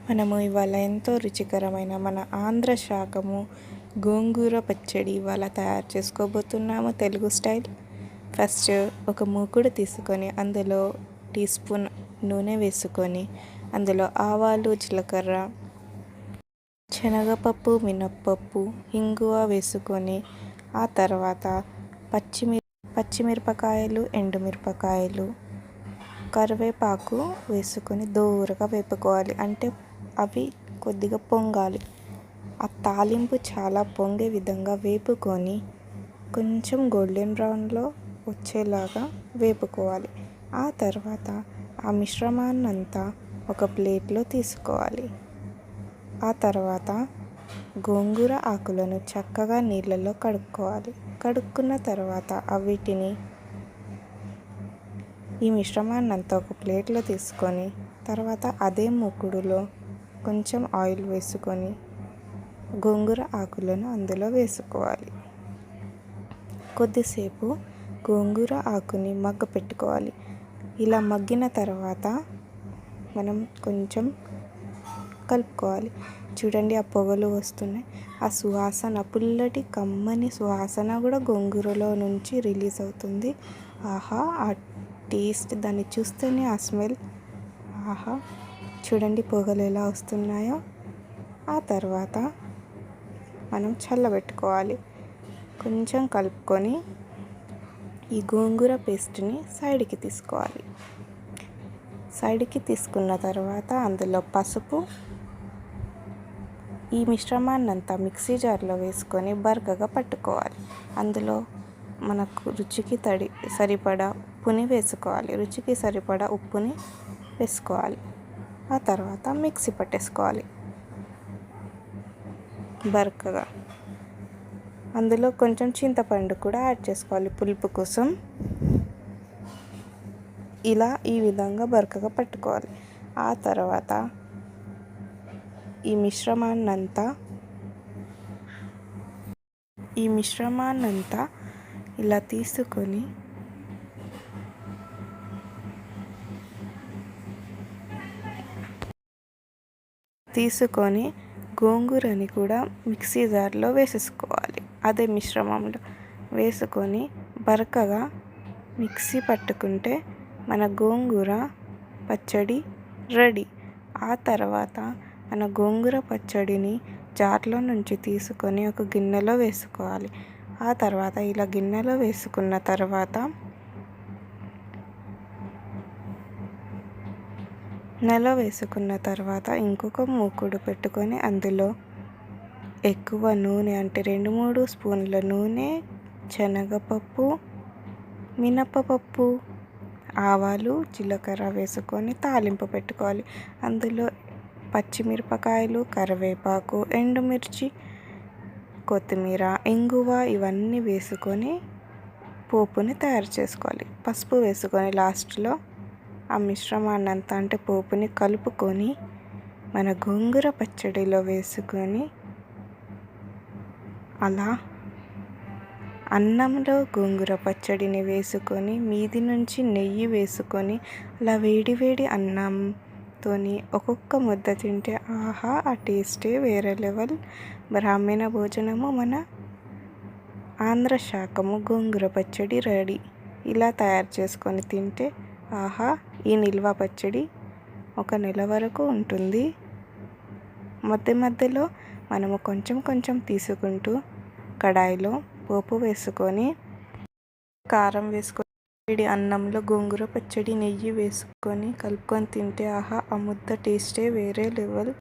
మనము ఇవాళ ఎంతో రుచికరమైన మన ఆంధ్ర శాకము గోంగూర పచ్చడి ఇవాళ తయారు చేసుకోబోతున్నాము తెలుగు స్టైల్. ఫస్ట్ ఒక మూకుడు తీసుకొని అందులో టీ స్పూన్ నూనె వేసుకొని అందులో ఆవాలు, జీలకర్ర, శనగపప్పు, మినప్పప్పు, ఇంగువ వేసుకొని ఆ తర్వాత పచ్చిమిరపకాయలు, ఎండుమిరపకాయలు, కరివేపాకు వేసుకొని దూరగా వేపుకోవాలి. అంటే అవి కొద్దిగా పొంగాలి. ఆ తాలింపు చాలా పొంగే విధంగా వేపుకొని కొంచెం గోల్డెన్ బ్రౌన్లో వచ్చేలాగా వేపుకోవాలి. ఆ తర్వాత ఆ మిశ్రమాన్నంతా ఒక ప్లేట్లో తీసుకోవాలి. ఆ తర్వాత గోంగూర ఆకులను చక్కగా నీళ్ళలో కడుక్కోవాలి. కడుక్కున్న తర్వాత వీటిని ఈ మిశ్రమాన్నంతా ఒక ప్లేట్లో తీసుకొని తర్వాత అదే మూకుడులో కొంచెం ఆయిల్ వేసుకొని గోంగూర ఆకులను అందులో వేసుకోవాలి. కొద్దిసేపు గోంగూర ఆకుని పెట్టుకోవాలి. ఇలా మగ్గిన తర్వాత మనం కొంచెం కలుపుకోవాలి. చూడండి, ఆ పొగలు వస్తున్నాయి. ఆ సువాసన, పుల్లటి కమ్మని సువాసన కూడా గోంగూరలో నుంచి రిలీజ్ అవుతుంది. ఆహా, ఆ టేస్ట్, దాన్ని చూస్తేనే ఆ స్మెల్, ఆహా! చూడండి పొగలు ఎలా వస్తున్నాయో. ఆ తర్వాత మనం చల్లబెట్టుకోవాలి. కొంచెం కలుపుకొని ఈ గోంగూర పేస్ట్ని సైడ్కి తీసుకోవాలి. సైడ్కి తీసుకున్న తర్వాత అందులో పసుపు, ఈ మిశ్రమాన్నంతా మిక్సీ జార్లో వేసుకొని బరకగా పట్టుకోవాలి. అందులో మనకు రుచికి సరిపడా ఉప్పుని వేసుకోవాలి. రుచికి సరిపడా ఉప్పుని వేసుకోవాలి. ఆ తర్వాత మిక్సీ పట్టేసుకోవాలి బరకగా. అందులో కొంచెం చింతపండు కూడా యాడ్ చేసుకోవాలి పులుపు కోసం. ఇలా ఈ విధంగా బరకగా పట్టుకోవాలి. ఆ తర్వాత ఈ మిశ్రమాన్నంతా ఇలా తీసుకొని గోంగూరని కూడా మిక్సీ జార్లో వేసేసుకోవాలి. అదే మిశ్రమంలో వేసుకొని బరకగా మిక్సీ పట్టుకుంటే మన గోంగూర పచ్చడి రెడీ. ఆ తర్వాత మన గోంగూర పచ్చడిని జార్లో నుంచి తీసుకొని ఒక గిన్నెలో వేసుకోవాలి. ఆ తర్వాత ఇలా గిన్నెలో వేసుకున్న తర్వాత ఇంకొక మూకుడు పెట్టుకొని అందులో ఎక్కువ నూనె, అంటే 2-3 స్పూన్ల నూనె, శనగపప్పు, మినప్పప్పు, ఆవాలు, జీలకర్ర వేసుకొని తాలింపు పెట్టుకోవాలి. అందులో పచ్చిమిరపకాయలు, కరివేపాకు, ఎండుమిర్చి, కొత్తిమీర, ఇంగువ ఇవన్నీ వేసుకొని పోపుని తయారు చేసుకోవాలి. పసుపు వేసుకొని లాస్ట్లో ఆ మిశ్రమాన్నంతా, అంటే పోపుని కలుపుకొని మన గోంగూర పచ్చడిలో వేసుకొని అలా అన్నంలో గోంగూర పచ్చడిని వేసుకొని మీది నుంచి నెయ్యి వేసుకొని అలా వేడి అన్నంతోని ఒక్కొక్క ముద్ద తింటే ఆహా, ఆ టేస్టే వేరే లెవెల్. బ్రాహ్మణ భోజనము మన ఆంధ్ర శాకము గోంగూర పచ్చడి రెడీ. ఇలా తయారు చేసుకొని తింటే ఆహా, ఈ నిల్వ పచ్చడి 1 నెల వరకు ఉంటుంది. మధ్యలో మనము కొంచెం తీసుకుంటూ కడాయిలో పోపు వేసుకొని కారం వేసుకొని వేడి అన్నంలో గోంగూర పచ్చడి నెయ్యి వేసుకొని కలుపుకొని తింటే ఆహా, ఆ ముద్ద టేస్టే వేరే లెవెల్.